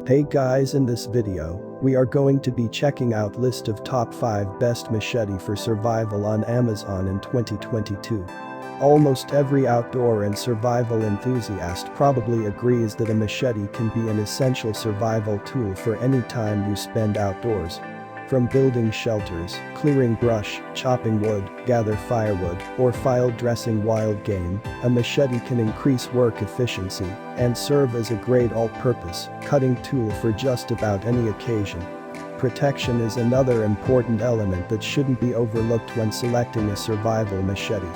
Hey guys, in this video, we are going to be checking out list of top 5 best machete for survival on Amazon in 2022. Almost every outdoor and survival enthusiast probably agrees that a machete can be an essential survival tool for any time you spend outdoors. From building shelters, clearing brush, chopping wood, gather firewood, or file dressing wild game, a machete can increase work efficiency and serve as a great all-purpose cutting tool for just about any occasion. Protection is another important element that shouldn't be overlooked when selecting a survival machete.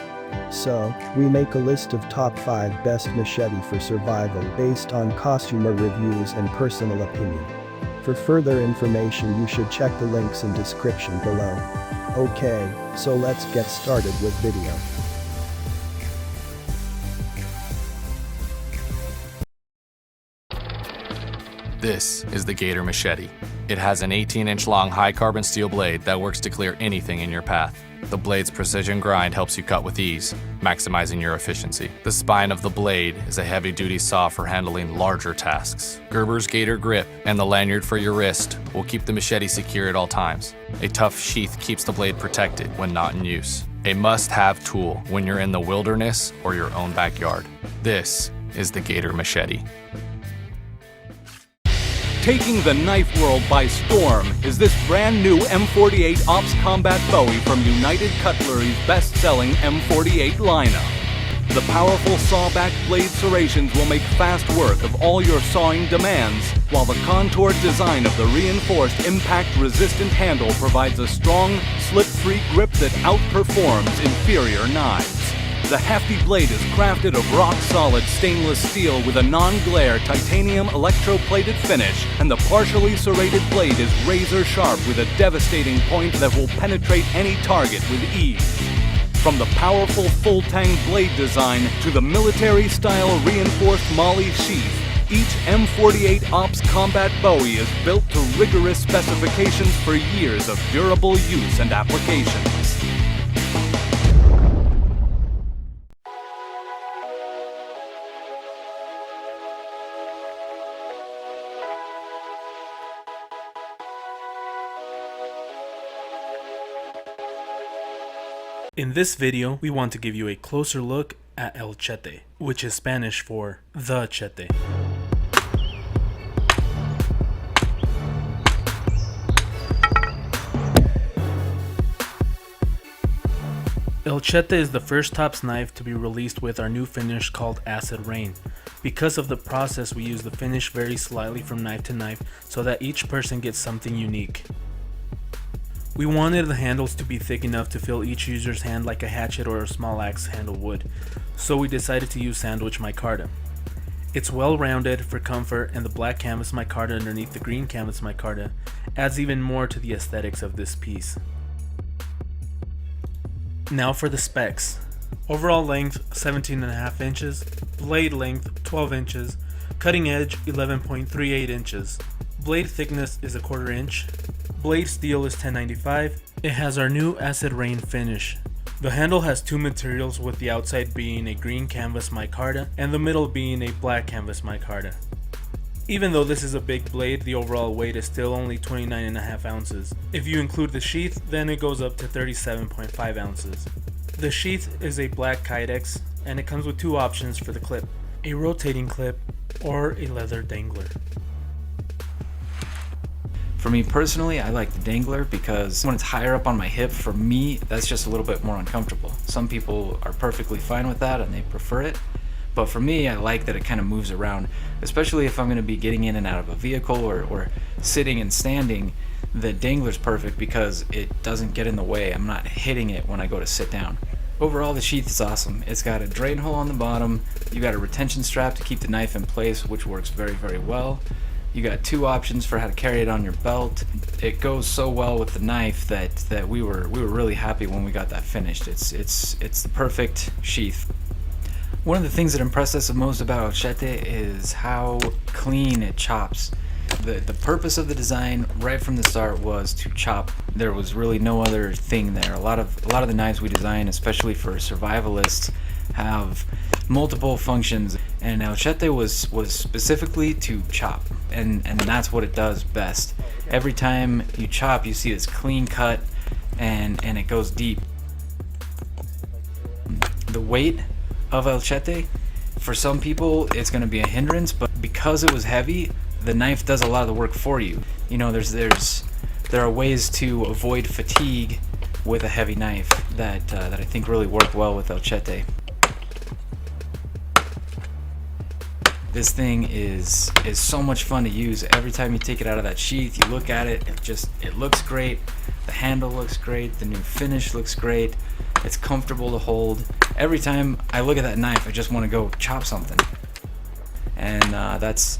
So, we make a list of top 5 best machete for survival based on customer reviews and personal opinion. For further information you should check the links in description below. Okay, so let's get started with video. This is the Gator Machete. It has an 18-inch long high-carbon steel blade that works to clear anything in your path. The blade's precision grind helps you cut with ease, maximizing your efficiency. The spine of the blade is a heavy-duty saw for handling larger tasks. Gerber's Gator grip and the lanyard for your wrist will keep the machete secure at all times. A tough sheath keeps the blade protected when not in use. A must-have tool when you're in the wilderness or your own backyard. This is the Gator Machete. Taking the knife world by storm is this brand new M48 Ops Combat Bowie from United Cutlery's best-selling M48 lineup. The powerful saw-back blade serrations will make fast work of all your sawing demands, while the contoured design of the reinforced impact-resistant handle provides a strong, slip-free grip that outperforms inferior knives. The hefty blade is crafted of rock-solid stainless steel with a non-glare titanium electroplated finish, and the partially serrated blade is razor-sharp with a devastating point that will penetrate any target with ease. From the powerful full-tang blade design to the military-style reinforced MOLLE sheath, each M48 Ops Combat Bowie is built to rigorous specifications for years of durable use and applications. In this video, we want to give you a closer look at El Machete, which is Spanish for the Machete. El Machete is the first tops knife to be released with our new finish called Acid Rain. Because of the process, we use the finish very slightly from knife to knife so that each person gets something unique. We wanted the handles to be thick enough to fill each user's hand like a hatchet or a small axe handle would, so we decided to use sandwich micarta. It's well rounded for comfort, and the black canvas micarta underneath the green canvas micarta adds even more to the aesthetics of this piece. Now for the specs. Overall length 17.5 inches, blade length 12 inches, cutting edge 11.38 inches. Blade thickness is 1/4 inch. Blade steel is 1095. It has our new Acid Rain finish. The handle has two materials, with the outside being a green canvas micarta and the middle being a black canvas micarta. Even though this is a big blade, the overall weight is still only 29.5 ounces. If you include the sheath, then it goes up to 37.5 ounces. The sheath is a black Kydex, and it comes with two options for the clip: a rotating clip or a leather dangler. For me personally, I like the dangler because when it's higher up on my hip, for me, that's just a little bit more uncomfortable. Some people are perfectly fine with that and they prefer it, but for me, I like that it kind of moves around, especially if I'm going to be getting in and out of a vehicle or sitting and standing. The dangler's perfect because it doesn't get in the way. I'm not hitting it when I go to sit down. Overall, the sheath is awesome. It's got a drain hole on the bottom, you got a retention strap to keep the knife in place, which works very, very well. You got two options for how to carry it on your belt. It goes so well with the knife that we were really happy when we got that finished. It's the perfect sheath. One of the things that impressed us the most about Machete is how clean it chops. The purpose of the design right from the start was to chop. There was really no other thing there. A lot of the knives we design, especially for survivalists, have multiple functions, And El Machete was specifically to chop, and that's what it does best. Every time you chop, you see this clean cut, and it goes deep. The weight of El Machete, for some people, it's going to be a hindrance, but because it was heavy, the knife does a lot of the work for you. You know, there are ways to avoid fatigue with a heavy knife that I think really work well with El Machete. This thing is so much fun to use. Every time you take it out of that sheath, you look at it, it looks great. The handle looks great. The new finish looks great. It's comfortable to hold. Every time I look at that knife, I just want to go chop something. And that's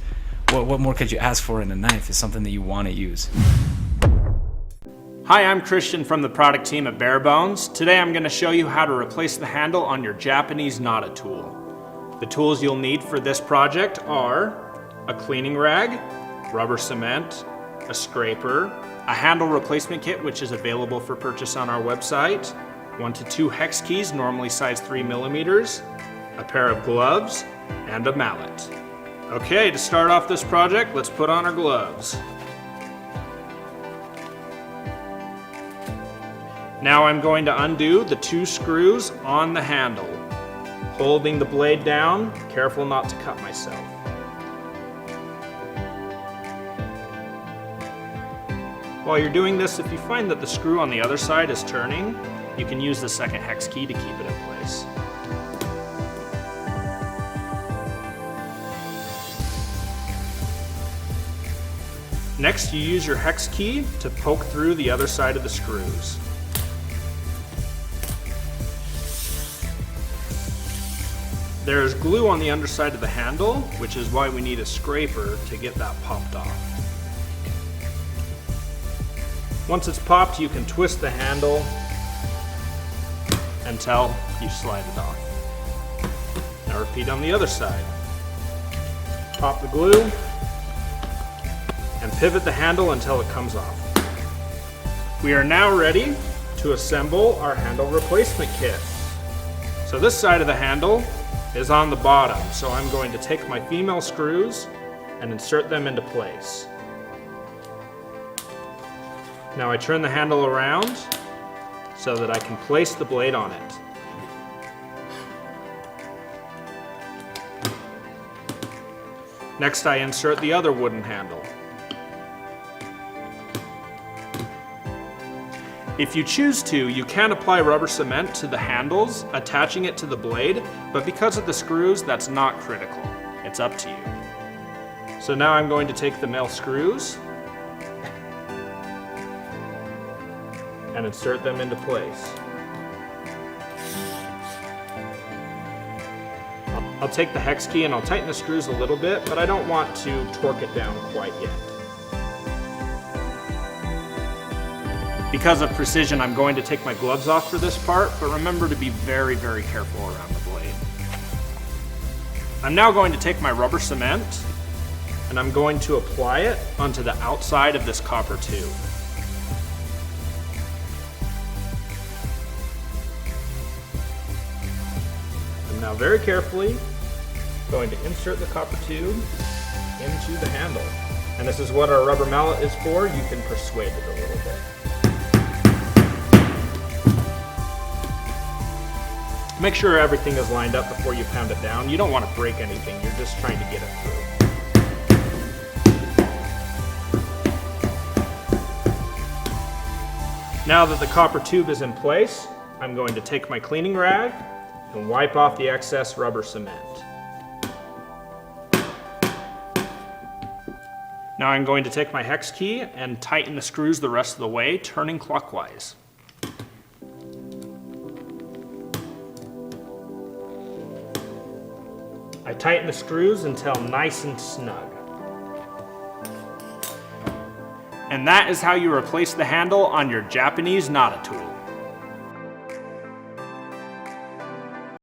what more could you ask for in a knife? Is something that you want to use. Hi, I'm Christian from the product team at Barebones. Today I'm going to show you how to replace the handle on your Japanese Nada tool. The tools you'll need for this project are a cleaning rag, rubber cement, a scraper, a handle replacement kit which is available for purchase on our website, 1 to 2 hex keys, normally size 3 millimeters, a pair of gloves, and a mallet. Okay, to start off this project, let's put on our gloves. Now I'm going to undo the 2 screws on the handle. Holding the blade down, careful not to cut myself. While you're doing this, if you find that the screw on the other side is turning, you can use the second hex key to keep it in place. Next, you use your hex key to poke through the other side of the screws. There is glue on the underside of the handle, which is why we need a scraper to get that popped off. Once it's popped, you can twist the handle until you slide it off. Now repeat on the other side. Pop the glue and pivot the handle until it comes off. We are now ready to assemble our handle replacement kit. So this side of the handle is on the bottom, so I'm going to take my female screws and insert them into place. Now I turn the handle around so that I can place the blade on it. Next I insert the other wooden handle. If you choose to, you can apply rubber cement to the handles, attaching it to the blade, but because of the screws, that's not critical. It's up to you. So now I'm going to take the male screws and insert them into place. I'll take the hex key and I'll tighten the screws a little bit, but I don't want to torque it down quite yet. Because of precision, I'm going to take my gloves off for this part, but remember to be very, very careful around the blade. I'm now going to take my rubber cement and I'm going to apply it onto the outside of this copper tube. I'm now very carefully going to insert the copper tube into the handle. And this is what our rubber mallet is for. You can persuade it a little bit. Make sure everything is lined up before you pound it down. You don't want to break anything, you're just trying to get it through. Now that the copper tube is in place, I'm going to take my cleaning rag and wipe off the excess rubber cement. Now I'm going to take my hex key and tighten the screws the rest of the way, turning clockwise. I tighten the screws until nice and snug. And that is how you replace the handle on your Japanese Nada tool.